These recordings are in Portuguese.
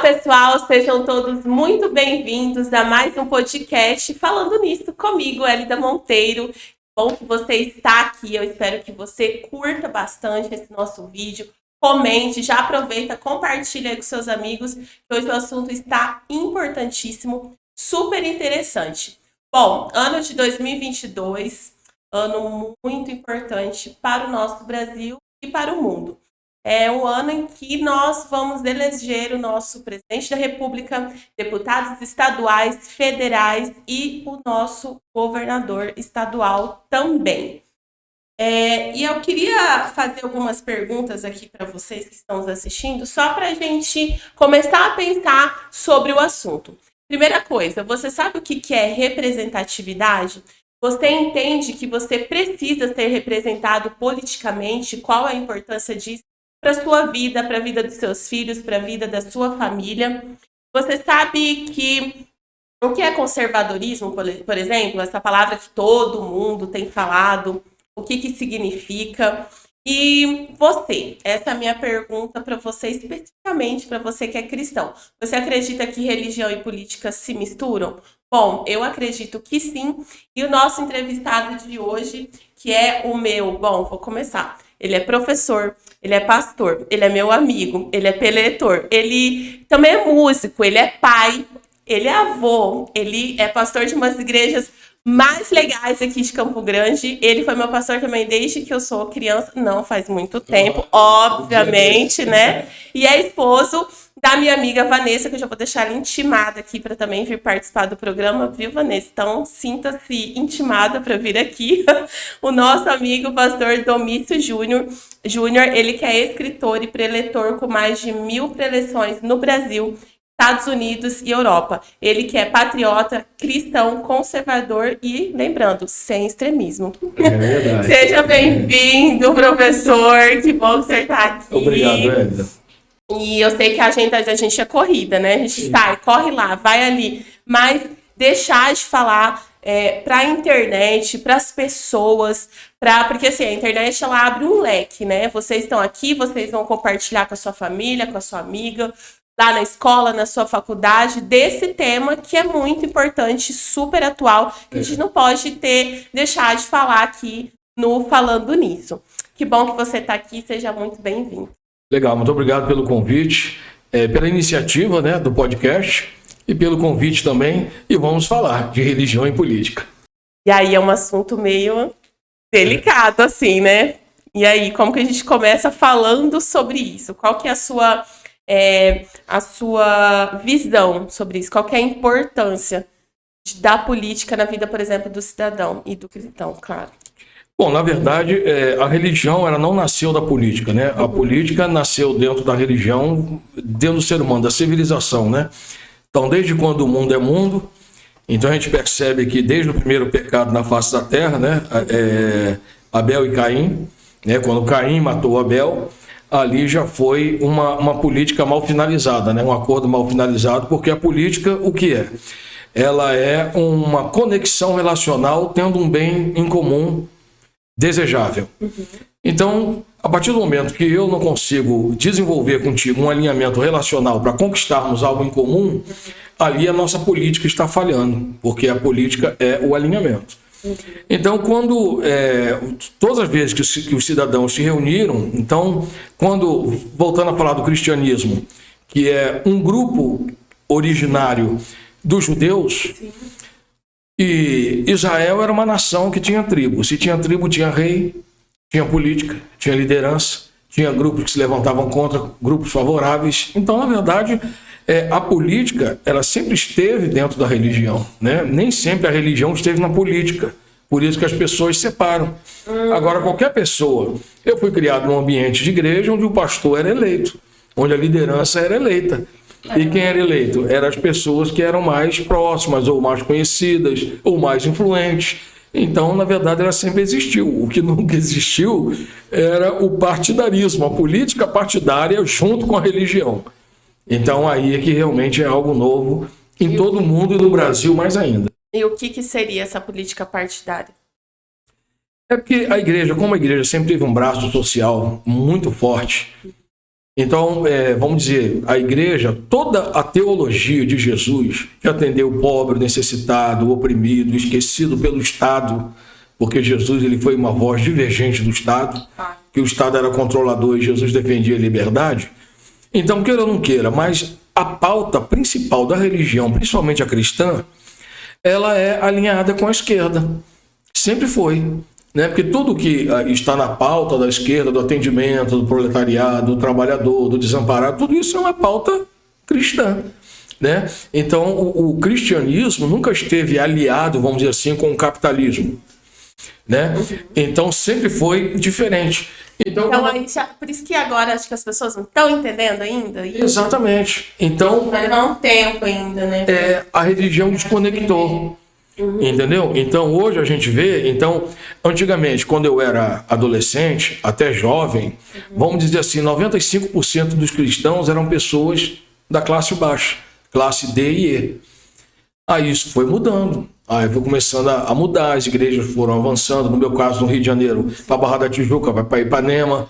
pessoal, sejam todos muito bem-vindos a mais um podcast Falando Nisso comigo, Elida Monteiro. Bom que você está aqui, eu espero que você curta bastante esse nosso vídeo, comente, já aproveita, compartilha aí com seus amigos, que hoje o assunto está importantíssimo, super interessante. Bom, ano de 2022, ano muito importante para o nosso Brasil e para o mundo. É o ano em que nós vamos eleger o nosso presidente da República, deputados estaduais, federais e o nosso governador estadual também. E eu queria fazer algumas perguntas aqui para vocês que estão nos assistindo, só para a gente começar a pensar sobre o assunto. Primeira coisa, você sabe o que é representatividade? Você entende que você precisa ser representado politicamente? Qual a importância disso para a sua vida, para a vida dos seus filhos, para a vida da sua família? Você sabe que o que é conservadorismo, por exemplo, essa palavra que todo mundo tem falado, o que significa? E você, essa é a minha pergunta para você, especificamente para você que é cristão. Você acredita que religião e política se misturam? Bom, eu acredito que sim. E o nosso entrevistado de hoje, que é o meu... Bom, vou começar. Ele é professor, ele é pastor, ele é meu amigo, ele é preletor, ele também é músico, ele é pai, ele é avô, ele é pastor de umas igrejas mais legais aqui de Campo Grande. Ele foi meu pastor também desde que eu sou criança, não faz muito tempo, obviamente, né? E é esposo da minha amiga Vanessa, que eu já vou deixar ela intimada aqui para também vir participar do programa, viu, Vanessa? Então, sinta-se intimada para vir aqui. O nosso amigo pastor Domício Júnior, ele que é escritor e preletor com mais de 1000 preleções no Brasil, Estados Unidos e Europa. Ele que é patriota, cristão, conservador e, lembrando, sem extremismo. É verdade. Seja bem-vindo, professor. Que bom que você está aqui. Obrigado, Elida. E eu sei que a agenda da gente é corrida, né? A gente sai, corre lá, vai ali. Mas deixar de falar para a internet, para as pessoas, porque assim, a internet ela abre um leque, né? Vocês estão aqui, vocês vão compartilhar com a sua família, com a sua amiga, lá na escola, na sua faculdade, desse tema que é muito importante, super atual, que a gente não pode deixar de falar aqui no Falando Nisso. Que bom que você está aqui, seja muito bem-vindo. Legal, muito obrigado pelo convite, pela iniciativa, né, do podcast e pelo convite também. E vamos falar de religião e política. E aí é um assunto meio delicado, assim, né? E aí, como que a gente começa falando sobre isso? Qual que é a sua visão sobre isso? Qual que é a importância da política na vida, por exemplo, do cidadão e do cristão, claro? Bom, na verdade, a religião ela não nasceu da política, né? A política nasceu dentro da religião, dentro do ser humano, da civilização, né? Então, desde quando o mundo é mundo, então a gente percebe que desde o primeiro pecado na face da terra, né? Abel e Caim, né? Quando Caim matou Abel, ali já foi uma política mal finalizada, né? Um acordo mal finalizado, porque a política, o que é? Ela é uma conexão relacional tendo um bem em comum desejável. Então, a partir do momento que eu não consigo desenvolver contigo um alinhamento relacional para conquistarmos algo em comum, ali a nossa política está falhando, porque a política é o alinhamento. Então, todas as vezes que os cidadãos se reuniram, então, voltando a falar do cristianismo, que é um grupo originário dos judeus, e Israel era uma nação que tinha tribo. Se tinha tribo, tinha rei, tinha política, tinha liderança, tinha grupos que se levantavam contra, grupos favoráveis. Então, na verdade, a política ela sempre esteve dentro da religião, né? Nem sempre a religião esteve na política. Por isso que as pessoas separam. Agora, qualquer pessoa... Eu fui criado num ambiente de igreja onde o pastor era eleito, onde a liderança era eleita. E quem era eleito? Eram as pessoas que eram mais próximas, ou mais conhecidas, ou mais influentes. Então, na verdade, ela sempre existiu. O que nunca existiu era o partidarismo, a política partidária junto com a religião. Então, aí é que realmente é algo novo em todo o mundo e no Brasil mais ainda. E o que seria essa política partidária? É porque a igreja, como a igreja sempre teve um braço social muito forte, Então, vamos dizer, a igreja, toda a teologia de Jesus, que atendeu o pobre, o necessitado, o oprimido, o esquecido pelo Estado, porque Jesus ele foi uma voz divergente do Estado, que o Estado era controlador e Jesus defendia a liberdade. Então, queira ou não queira, mas a pauta principal da religião, principalmente a cristã, ela é alinhada com a esquerda. Sempre foi. Né? Porque tudo que está na pauta da esquerda, do atendimento, do proletariado, do trabalhador, do desamparado, tudo isso é uma pauta cristã. Né? Então, o cristianismo nunca esteve aliado, vamos dizer assim, com o capitalismo. Né? Então, sempre foi diferente. Então aí por isso que agora acho que as pessoas não estão entendendo ainda. Exatamente. Então, vai levar um tempo ainda, né? A religião desconectou. Entendeu? Então hoje a gente vê, antigamente, quando eu era adolescente, até jovem, vamos dizer assim, 95% dos cristãos eram pessoas da classe baixa, classe D e E. Aí isso foi mudando. Aí foi começando a mudar, as igrejas foram avançando, no meu caso, no Rio de Janeiro, para Barra da Tijuca, para Ipanema,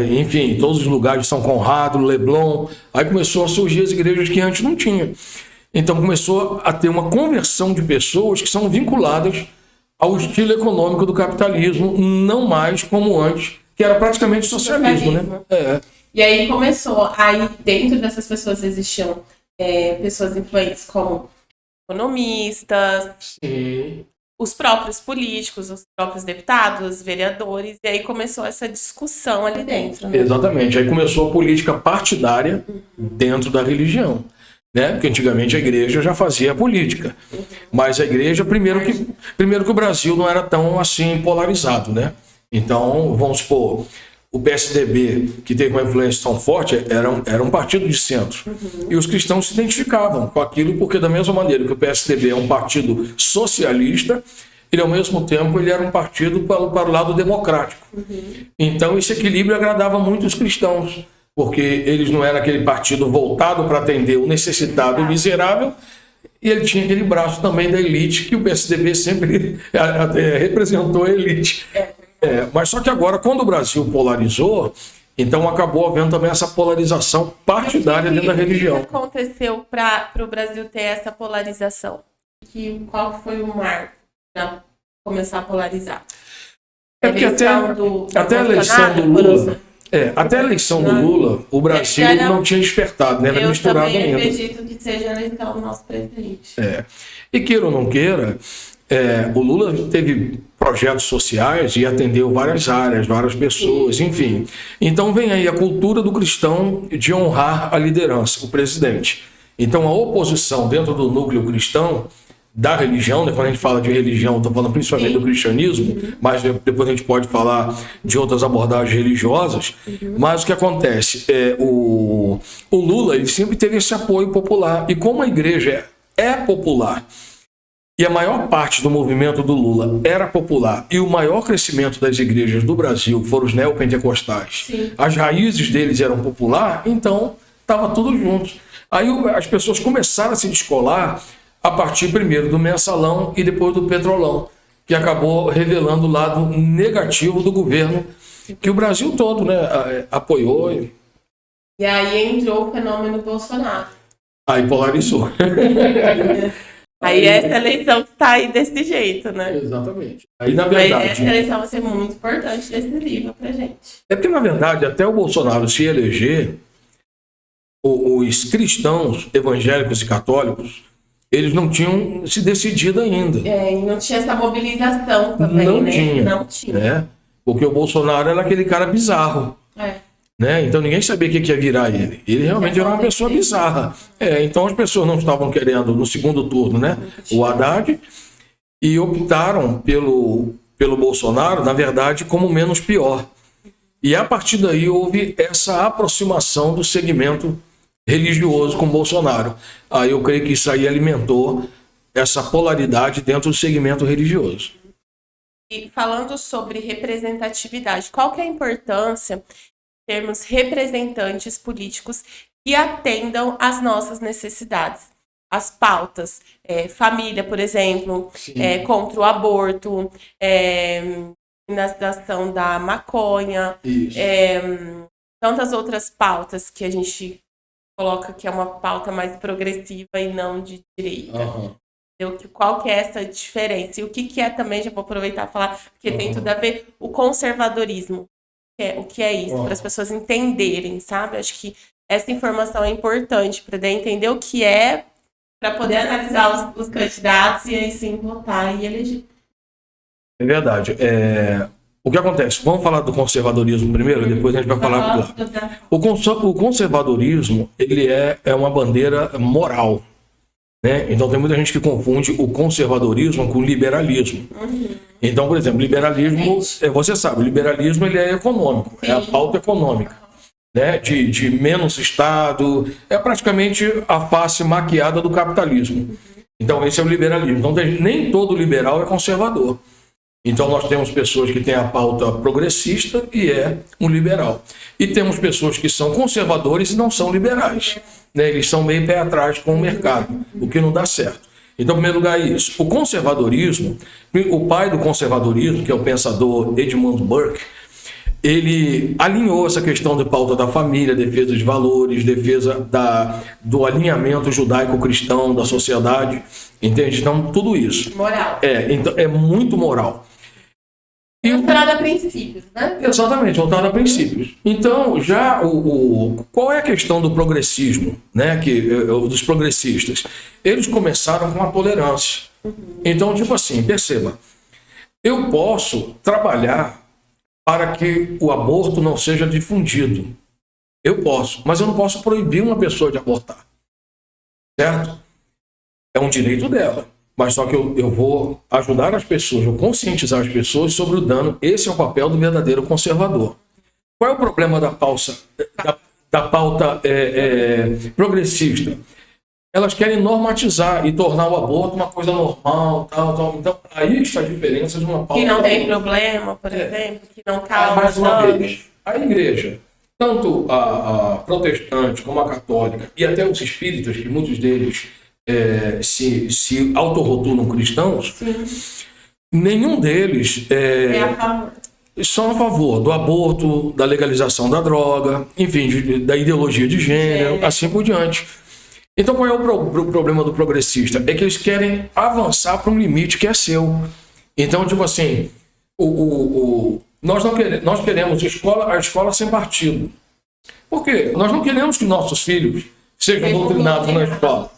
enfim, todos os lugares de São Conrado, Leblon. Aí começou a surgir as igrejas que antes não tinha. Então começou a ter uma conversão de pessoas que são vinculadas ao estilo econômico do capitalismo, não mais como antes, que era praticamente socialismo, né? E aí começou, aí dentro dessas pessoas existiam pessoas influentes como economistas, Sim. Os próprios políticos, os próprios deputados, vereadores, e aí começou essa discussão ali dentro. Né? Exatamente, aí começou a política partidária dentro da religião. Né? Porque antigamente a igreja já fazia política, mas a igreja, primeiro que o Brasil não era tão assim polarizado, né? Então, vamos supor, o PSDB, que teve uma influência tão forte, era um partido de centro, e os cristãos se identificavam com aquilo, porque da mesma maneira que o PSDB é um partido socialista, ele ao mesmo tempo ele era um partido para o lado democrático. Então esse equilíbrio agradava muito os cristãos, porque eles não eram aquele partido voltado para atender o necessitado, o miserável, e ele tinha aquele braço também da elite, que o PSDB sempre representou a elite. Mas só que agora, quando o Brasil polarizou, então acabou havendo também essa polarização partidária dentro da religião. O que aconteceu para o Brasil ter essa polarização? Qual foi o marco para começar a polarizar? É porque até a eleição do Lula... até a eleição do Lula, o Brasil não tinha despertado, né? Era misturado ainda. Eu acredito que seja a eleição do nosso presidente. E queira ou não queira, o Lula teve projetos sociais e atendeu várias áreas, várias pessoas, enfim. Então vem aí a cultura do cristão de honrar a liderança, o presidente. Então a oposição dentro do núcleo cristão da religião, né? Quando a gente fala de religião, estou falando principalmente do cristianismo, mas depois a gente pode falar de outras abordagens religiosas, mas o que acontece o Lula ele sempre teve esse apoio popular, e como a igreja é popular, e a maior parte do movimento do Lula era popular, e o maior crescimento das igrejas do Brasil foram os neopentecostais, as raízes deles eram popular, então estava tudo junto. Aí as pessoas começaram a se descolar a partir primeiro do mensalão e depois do petrolão, que acabou revelando o lado negativo do governo, que o Brasil todo, né, apoiou. E aí entrou o fenômeno Bolsonaro. Aí polarizou. Aí essa eleição está aí desse jeito, né? Exatamente. Aí, na verdade, essa eleição vai ser muito importante nesse livro pra gente. É porque, na verdade, até o Bolsonaro se eleger, os cristãos evangélicos e católicos, eles não tinham se decidido ainda. E não tinha essa mobilização também, não né? Tinha, não tinha. Né? Porque o Bolsonaro era aquele cara bizarro. Né? Então ninguém sabia o que ia virar ele. Ele realmente era uma pessoa bizarra. Então as pessoas não estavam querendo, no segundo turno, né, o Haddad, e optaram pelo Bolsonaro, na verdade, como menos pior. E a partir daí houve essa aproximação do segmento religioso com Bolsonaro. Aí eu creio que isso aí alimentou essa polaridade dentro do segmento religioso. E falando sobre representatividade, qual que é a importância de termos representantes políticos que atendam às nossas necessidades? As pautas, família, por exemplo, contra o aborto, criminalização da maconha, tantas outras pautas que a gente coloca que é uma pauta mais progressiva e não de direita. Qual que é essa diferença? E o que é também, já vou aproveitar e falar, porque tem tudo a ver, o conservadorismo. O que é isso? Para as pessoas entenderem, sabe? Acho que essa informação é importante para entender o que é, para poder analisar os candidatos e aí sim votar e eleger. É verdade. O que acontece? Vamos falar do conservadorismo primeiro, depois a gente vai falar do lado. O conservadorismo, ele é uma bandeira moral, né? Então tem muita gente que confunde o conservadorismo com o liberalismo. Então, por exemplo, liberalismo, você sabe, o liberalismo ele é econômico, é a pauta econômica, né? De menos Estado, é praticamente a face maquiada do capitalismo. Então esse é o liberalismo. Então nem todo liberal é conservador. Então nós temos pessoas que têm a pauta progressista e é um liberal. E temos pessoas que são conservadores e não são liberais, né? Eles são meio pé atrás com o mercado, o que não dá certo. Então, em primeiro lugar, é isso. O conservadorismo, o pai do conservadorismo, que é o pensador Edmund Burke, ele alinhou essa questão de pauta da família, defesa de valores, defesa do alinhamento judaico-cristão da sociedade, entende? Então, tudo isso. Moral. Então, é muito moral. Voltado a princípios, né? Exatamente, voltado a princípios. Então, já qual é a questão do progressismo, né? Dos progressistas? Eles começaram com a tolerância. Então, tipo assim, perceba, eu posso trabalhar para que o aborto não seja difundido. Eu posso, mas eu não posso proibir uma pessoa de abortar. Certo? É um direito dela. Mas só que eu vou ajudar as pessoas, vou conscientizar as pessoas sobre o dano. Esse é o papel do verdadeiro conservador. Qual é o problema da pauta progressista? Elas querem normatizar e tornar o aborto uma coisa normal, tal. Então, aí está a diferença de uma pauta... Que não tem problema, por exemplo, que não causa... Mais uma vez, a igreja, tanto a protestante como a católica, e até os espíritas, que muitos deles se autorrotulam cristãos, nenhum deles são a favor do aborto, da legalização da droga, enfim, da ideologia de gênero, assim por diante. Então, qual é o problema do progressista? É que eles querem avançar para um limite que é seu. Então, tipo assim, nós queremos a escola sem partido. Por quê? Nós não queremos que nossos filhos sejam doutrinados na escola.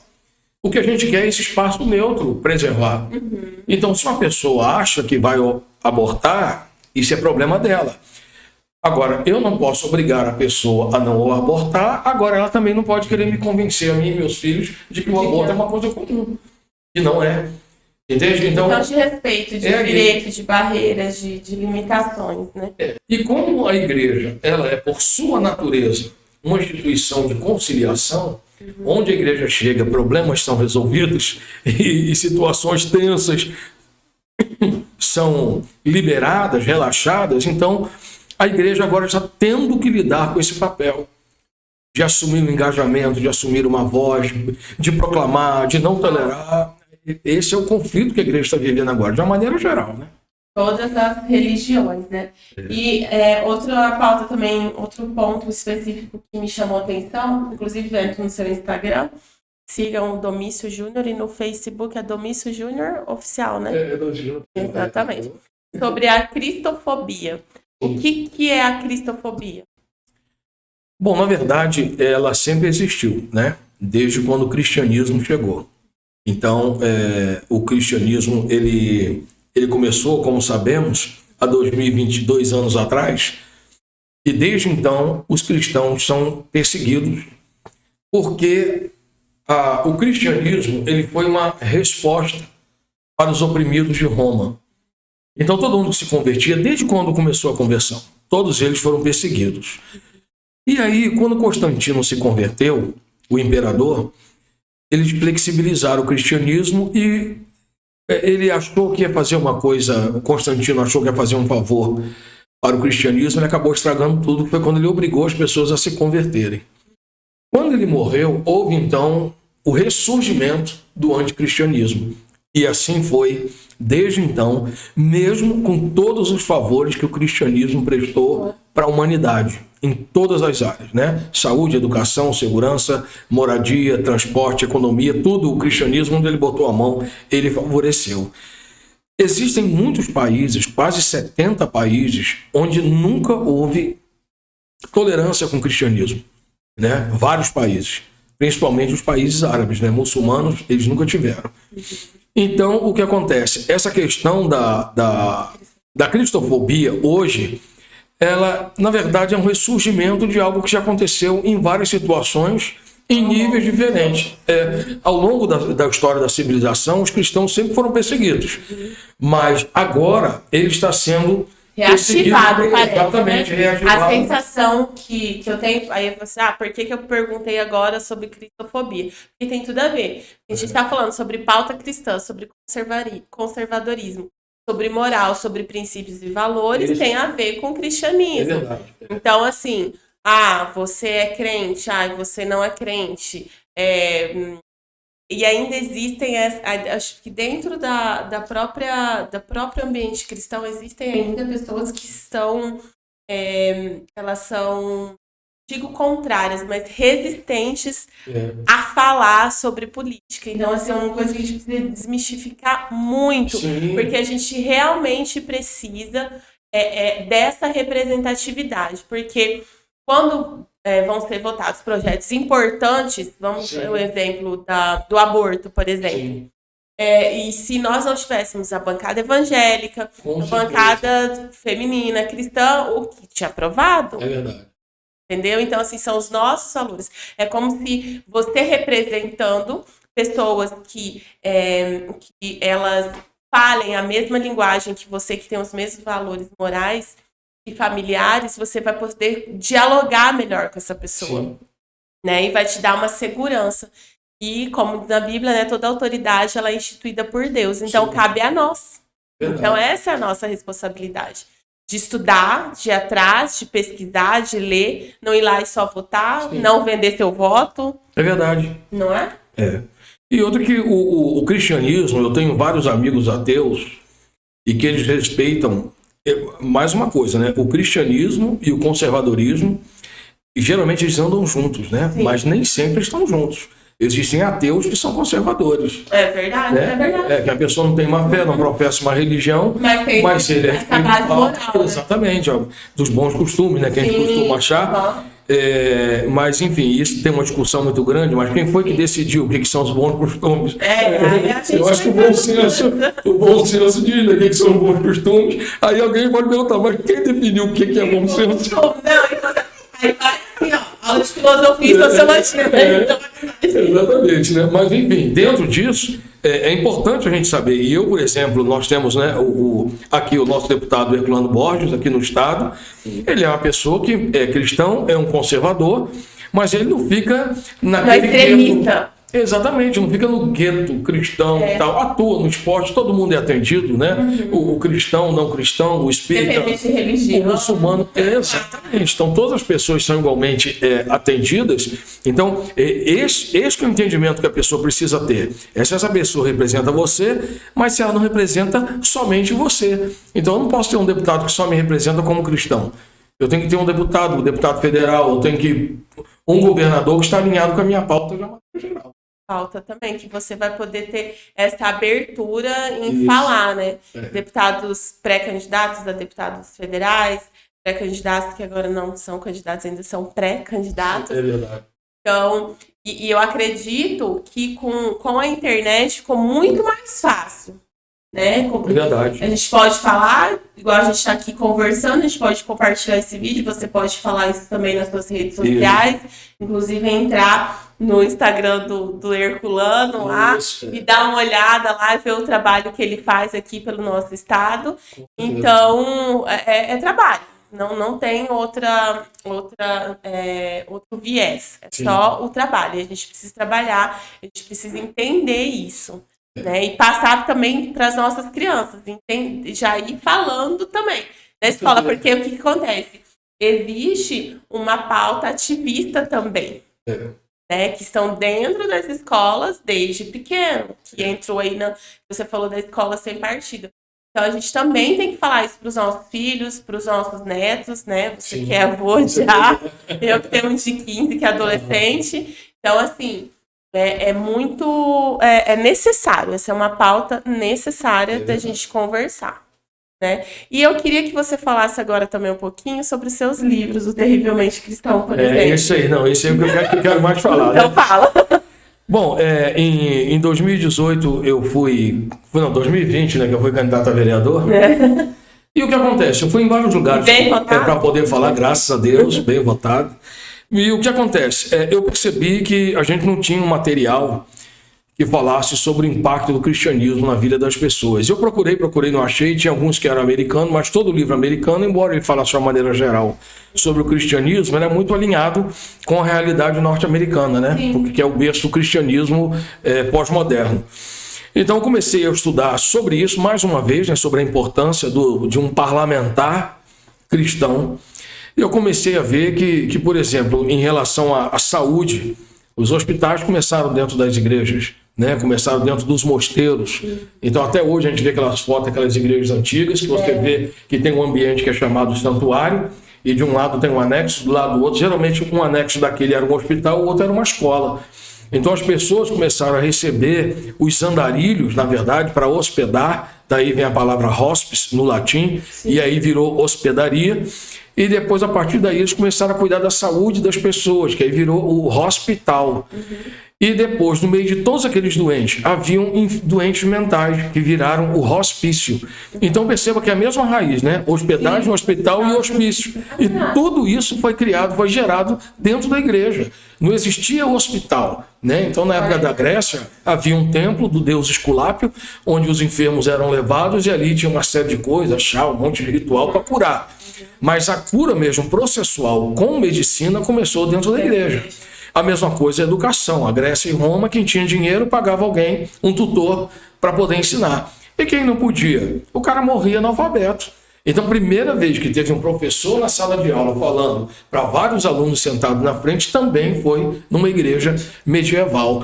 O que a gente quer é esse espaço neutro, preservar. Então, se uma pessoa acha que vai abortar, isso é problema dela. Agora, eu não posso obrigar a pessoa a não abortar, agora ela também não pode querer me convencer, a mim e meus filhos, de que o aborto é uma coisa comum. E não é. Entende? Então, de respeito, de direito, de barreiras, de limitações, né? E como a igreja, ela é, por sua natureza, uma instituição de conciliação, onde a igreja chega, problemas são resolvidos e situações tensas são liberadas, relaxadas. Então, a igreja agora está tendo que lidar com esse papel de assumir um engajamento, de assumir uma voz, de proclamar, de não tolerar. Esse é o conflito que a igreja está vivendo agora, de uma maneira geral, né? Todas as religiões, né? E outra pauta também, outro ponto específico que me chamou a atenção, inclusive entro no seu Instagram, sigam o Domício Júnior, e no Facebook é Domício Júnior Oficial, né? Exatamente. Sobre a cristofobia. O que é a cristofobia? Bom, na verdade, ela sempre existiu, né? Desde quando o cristianismo chegou. Então, o cristianismo, ele começou, como sabemos, há 2022 anos atrás, e desde então os cristãos são perseguidos, porque o cristianismo ele foi uma resposta para os oprimidos de Roma. Então todo mundo que se convertia, desde quando começou a conversão, todos eles foram perseguidos. E aí, quando Constantino se converteu, o imperador, eles flexibilizaram o cristianismo e ele achou que ia fazer uma coisa, Constantino achou que ia fazer um favor para o cristianismo, ele acabou estragando tudo, foi quando ele obrigou as pessoas a se converterem. Quando ele morreu, houve então o ressurgimento do anticristianismo. E assim foi desde então, mesmo com todos os favores que o cristianismo prestou para a humanidade. em todas as áreas, né? Saúde, educação, segurança, moradia, transporte, economia, tudo o cristianismo, onde ele botou a mão, ele favoreceu. Existem muitos países, quase 70 países, onde nunca houve tolerância com o cristianismo, né? Vários países, principalmente os países árabes, né? Muçulmanos, eles nunca tiveram. Então, o que acontece? Essa questão da cristofobia, hoje, ela, na verdade, é um ressurgimento de algo que já aconteceu em várias situações, em níveis diferentes. Ao longo da história da civilização, os cristãos sempre foram perseguidos. Mas agora ele está sendo reativado, parece. Exatamente, né? reativado. A sensação que eu tenho. Aí você, por que eu perguntei agora sobre cristofobia? Porque tem tudo a ver. A gente está falando sobre pauta cristã, sobre conservadorismo, sobre moral, sobre princípios e valores, tem a ver com o cristianismo. É verdade. Então, assim, você é crente, você não é crente. E ainda existem, acho que dentro do próprio ambiente cristão, existem ainda pessoas que elas são, digo contrárias, mas resistentes a falar sobre política. Então, assim, é uma coisa que a gente precisa desmistificar muito, Sim. porque a gente realmente precisa dessa representatividade, porque quando vão ser votados projetos importantes, vamos ter o exemplo do aborto, por exemplo. E se nós não tivéssemos a bancada evangélica, a bancada feminina, cristã, o que tinha aprovado? É verdade. Entendeu? Então, assim, são os nossos valores. É como se você representando pessoas que elas falem a mesma linguagem que você, que tem os mesmos valores morais e familiares, você vai poder dialogar melhor com essa pessoa, né? E vai te dar uma segurança. E, como diz na Bíblia, né, toda autoridade ela é instituída por Deus. Então, cabe a nós. Verdade. Então, essa é a nossa responsabilidade. De estudar, de ir atrás, de pesquisar, de ler, não ir lá e só votar, não vender seu voto. É verdade. Não é? E outra que o cristianismo, eu tenho vários amigos ateus e que eles respeitam. Mais uma coisa, né? O cristianismo e o conservadorismo, geralmente eles andam juntos, né? Sim. Mas nem sempre estão juntos. Existem ateus que são conservadores. É verdade, né? É verdade. Que a pessoa não tem uma fé, não professa uma religião, mas ele é moral, exatamente, ó, dos bons costumes, né? Que a gente costuma achar. Mas, enfim, isso tem uma discussão muito grande, mas quem foi que decidiu o que são os bons costumes? Eu acho que o bom senso diz o que são os bons costumes. Aí alguém pode perguntar, mas quem definiu o que é bom senso? Não, aí vai assim, ó, aula de filosofia e sociologia, né? Exatamente, né? Mas, enfim, dentro disso, é importante a gente saber. E eu, por exemplo, nós temos, né, aqui o nosso deputado Herculano Borges, aqui no estado. Ele é uma pessoa que é cristão, é um conservador, mas ele não fica naquele extremista. Exatamente, não fica no gueto cristão e tal. Atua no esporte, todo mundo é atendido, né? O cristão, o não cristão, o espírita, o muçulmano. Exatamente. Então, todas as pessoas são igualmente atendidas. Então, esse que é o entendimento que a pessoa precisa ter. Se essa pessoa representa você, mas se ela não representa somente você. Então, eu não posso ter um deputado que só me representa como cristão. Eu tenho que ter um deputado federal, eu tenho que um governador que está alinhado com a minha pauta de uma maneira geral. Pauta também, que você vai poder ter essa abertura em falar, né? Deputados pré-candidatos a deputados federais, pré-candidatos que agora não são candidatos, ainda são pré-candidatos. É verdade. Então, e eu acredito que com a internet ficou muito mais fácil, né? É verdade. A gente pode falar, igual a gente está aqui conversando, a gente pode compartilhar esse vídeo, você pode falar isso também nas suas redes sociais, inclusive entrar no Instagram do Herculano lá e dar uma olhada lá e ver o trabalho que ele faz aqui pelo nosso estado. Então, é trabalho. Não tem outro viés. É só o trabalho. A gente precisa trabalhar, a gente precisa entender isso. Né? E passar também para as nossas crianças. Já ir falando também na escola. Porque o que acontece? Existe uma pauta ativista também. Né, que estão dentro das escolas desde pequeno, que entrou aí você falou da escola sem partido. Então, a gente também tem que falar isso para os nossos filhos, para os nossos netos, né? Você Sim. que é avô já, eu que tenho um de 15, que é adolescente. Então, assim, é necessário, essa é uma pauta necessária da gente conversar, né? E eu queria que você falasse agora também um pouquinho sobre os seus livros, o Terrivelmente Cristão, por exemplo. Esse aí é o que eu quero mais falar. Então, né? fala. Bom, em 2018 eu fui. Não, 2020, né? Que eu fui candidato a vereador. E o que acontece? Eu fui em vários lugares para poder falar, graças a Deus, bem votado. E o que acontece? Eu percebi que a gente não tinha um material que falasse sobre o impacto do cristianismo na vida das pessoas. Eu procurei, não achei, tinha alguns que eram americanos, mas todo livro americano, embora ele falasse de uma maneira geral sobre o cristianismo, era muito alinhado com a realidade norte-americana, né? Porque é o berço do cristianismo pós-moderno. Então eu comecei a estudar sobre isso, mais uma vez, né, sobre a importância de um parlamentar cristão. E eu comecei a ver que, por exemplo, em relação à saúde, os hospitais começaram dentro das igrejas, né? Começaram dentro dos mosteiros. Então, até hoje, a gente vê aquelas fotos, aquelas igrejas antigas, que você vê que tem um ambiente que é chamado santuário, e de um lado tem um anexo, do lado do outro. Geralmente, um anexo daquele era um hospital, o outro era uma escola. Então, as pessoas começaram a receber os andarilhos, na verdade, para hospedar. Daí vem a palavra hospice, no latim, e aí virou hospedaria. E depois, a partir daí, eles começaram a cuidar da saúde das pessoas, que aí virou o hospital. E depois, no meio de todos aqueles doentes, haviam doentes mentais, que viraram o hospício. Então, perceba que é a mesma raiz, né? Hospedagem, hospital e hospício. E tudo isso foi criado, foi gerado dentro da igreja. Não existia hospital, né? Então, na época da Grécia, havia um templo do deus Esculápio, onde os enfermos eram levados e ali tinha uma série de coisas, chá, um monte de ritual para curar. Mas a cura mesmo processual com medicina começou dentro da igreja. A mesma coisa é a educação. A Grécia e Roma, quem tinha dinheiro pagava alguém, um tutor, para poder ensinar. E quem não podia? O cara morria analfabeto. Então, primeira vez que teve um professor na sala de aula falando para vários alunos sentados na frente, também foi numa igreja medieval,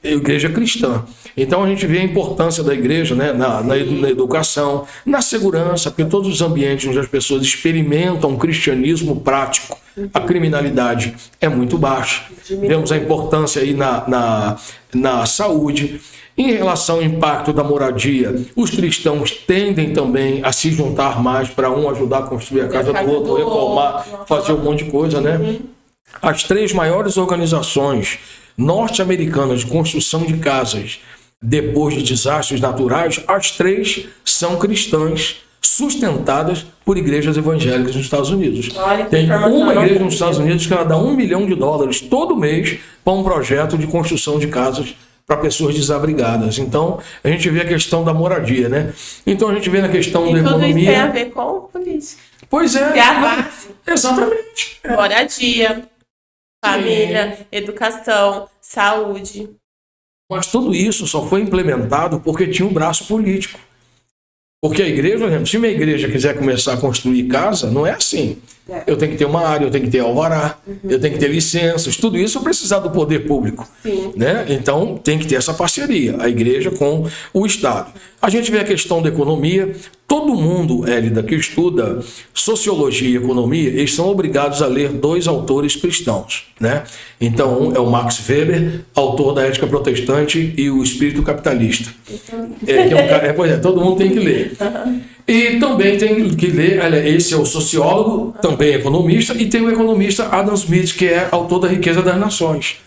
igreja cristã. Então, a gente vê a importância da igreja, né, na educação, na segurança, porque todos os ambientes onde as pessoas experimentam um cristianismo prático, a criminalidade é muito baixa. Vemos a importância aí na saúde. Em relação ao impacto da moradia, os cristãos tendem também a se juntar mais para um ajudar a construir a casa do outro, reformar, fazer um monte de coisa, né? As 3 maiores organizações norte-americanas de construção de casas depois de desastres naturais, as 3 são cristãs, sustentadas por igrejas evangélicas nos Estados Unidos. Tem uma igreja nos Estados Unidos que ela dá $1 milhão todo mês para um projeto de construção de casas para pessoas desabrigadas. Então, a gente vê a questão da moradia, né? Então, a gente vê na questão da economia. Tudo isso tem a ver com política. Pois é. É a base. Exatamente. Moradia, família, educação, saúde. Mas tudo isso só foi implementado porque tinha um braço político. Porque a igreja, por exemplo, se minha igreja quiser começar a construir casa, não é assim. Eu tenho que ter uma área, eu tenho que ter alvará, eu tenho que ter licenças, tudo isso eu precisar do poder público. Né? Então tem que ter essa parceria, a igreja com o Estado. A gente vê a questão da economia, todo mundo, Hélida, que estuda sociologia e economia, eles são obrigados a ler 2 autores cristãos. Né? Então um é o Max Weber, autor da Ética Protestante e o Espírito Capitalista. Todo mundo tem que ler. E também tem que ler, esse é o sociólogo, também economista, e tem o economista Adam Smith, que é autor da Riqueza das Nações.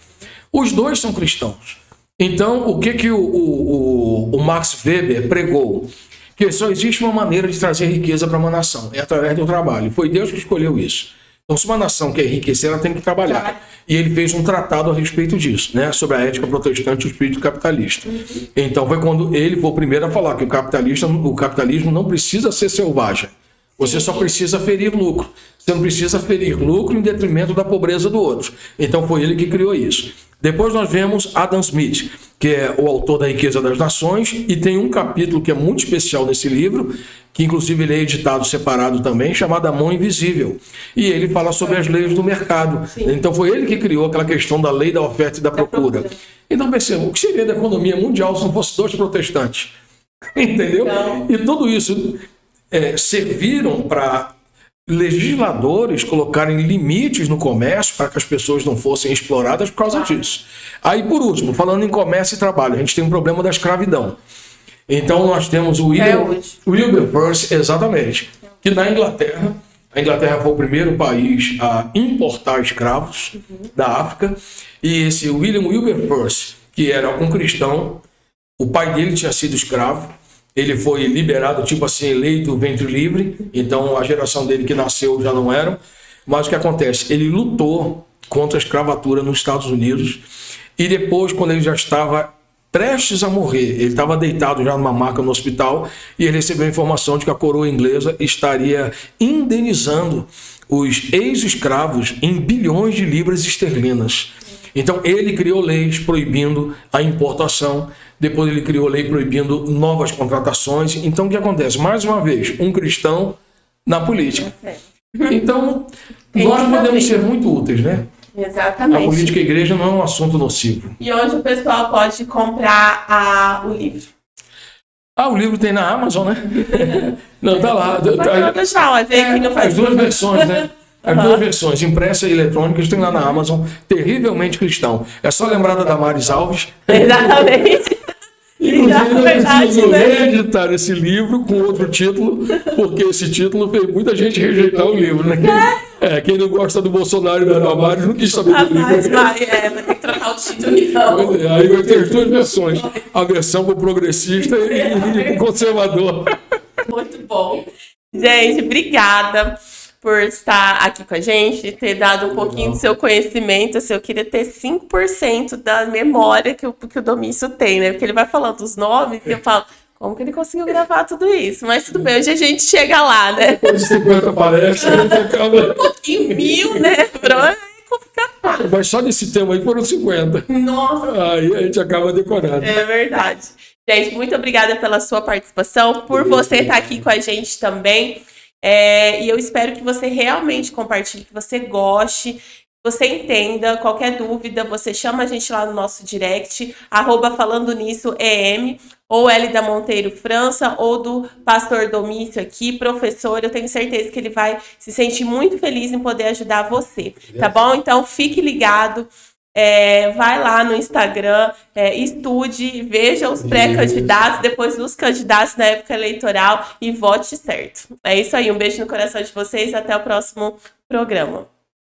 Os 2 são cristãos. Então, o que o Max Weber pregou? Que só existe uma maneira de trazer riqueza para uma nação, é através do trabalho. Foi Deus que escolheu isso. Então, se uma nação quer enriquecer, ela tem que trabalhar. E ele fez um tratado a respeito disso, né? Sobre a ética protestante e o espírito capitalista. Então, foi quando ele foi o primeiro a falar que o capitalismo não precisa ser selvagem. Você só precisa ferir lucro. Você não precisa ferir lucro em detrimento da pobreza do outro. Então, foi ele que criou isso. Depois nós vemos Adam Smith, que é o autor da Riqueza das Nações, e tem um capítulo que é muito especial nesse livro, que inclusive ele é editado separado também, chamado A Mão Invisível. E ele fala sobre as leis do mercado. Então foi ele que criou aquela questão da lei da oferta e da procura. Então percebam, o que seria da economia mundial se não fosse 2 protestantes? Entendeu? Então, E tudo isso serviram para legisladores colocarem limites no comércio para que as pessoas não fossem exploradas por causa disso. Aí, por último, falando em comércio e trabalho, a gente tem um problema da escravidão. Então, nós temos o Wilberforce, exatamente, que na Inglaterra, a Inglaterra foi o primeiro país a importar escravos da África, e esse William Wilberforce, que era um cristão, o pai dele tinha sido escravo, ele foi liberado, tipo assim, eleito ventre livre, então a geração dele que nasceu já não era. Mas o que acontece? Ele lutou contra a escravatura nos Estados Unidos e depois, quando ele já estava prestes a morrer, ele estava deitado já numa maca no hospital e ele recebeu a informação de que a coroa inglesa estaria indenizando os ex-escravos em bilhões de libras esterlinas. Então ele criou leis proibindo a importação, depois ele criou lei proibindo novas contratações. Então o que acontece? Mais uma vez, um cristão na política. Então nós podemos ser muito úteis, né? Exatamente. A política e a igreja não é um assunto nocivo. E onde o pessoal pode comprar o livro? O livro tem na Amazon, né? Não, tá lá. As duas versões, né? As duas versões, impressa e eletrônicas, tem lá na Amazon, Terrivelmente Cristão. É só lembrar da Damares Alves. Exatamente. Inclusive, eu preciso reeditar esse livro com outro título, porque esse título fez muita gente rejeitar o livro, né? Quem não gosta do Bolsonaro e da Damares não quis saber do livro. Vai ter que trocar o título, então. Aí vai ter as duas versões, a versão para o progressista e para o conservador. Muito bom. Gente, obrigada por estar aqui com a gente, ter dado um pouquinho do seu conhecimento. Assim, eu queria ter 5% da memória que o Domício tem, né? Porque ele vai falando os nomes e eu falo, como que ele conseguiu gravar tudo isso? Mas tudo bem, hoje a gente chega lá, né? Depois de 50 aparece, a gente acaba... Um pouquinho, 1000, né? Fica fácil. Mas só desse tema aí foram 50. Nossa! Aí a gente acaba decorando. É verdade. Gente, muito obrigada pela sua participação, por você estar aqui com a gente também. E eu espero que você realmente compartilhe, que você goste, que você entenda. Qualquer dúvida, você chama a gente lá no nosso direct, @falando-nisso-em, ou Elida Monteiro França, ou do pastor Domício aqui, professor. Eu tenho certeza que ele vai se sentir muito feliz em poder ajudar você, tá bom? Então, fique ligado. Vai lá no Instagram, estude, veja os pré-candidatos, depois os candidatos na época eleitoral e vote certo. É isso aí, um beijo no coração de vocês, até o próximo programa.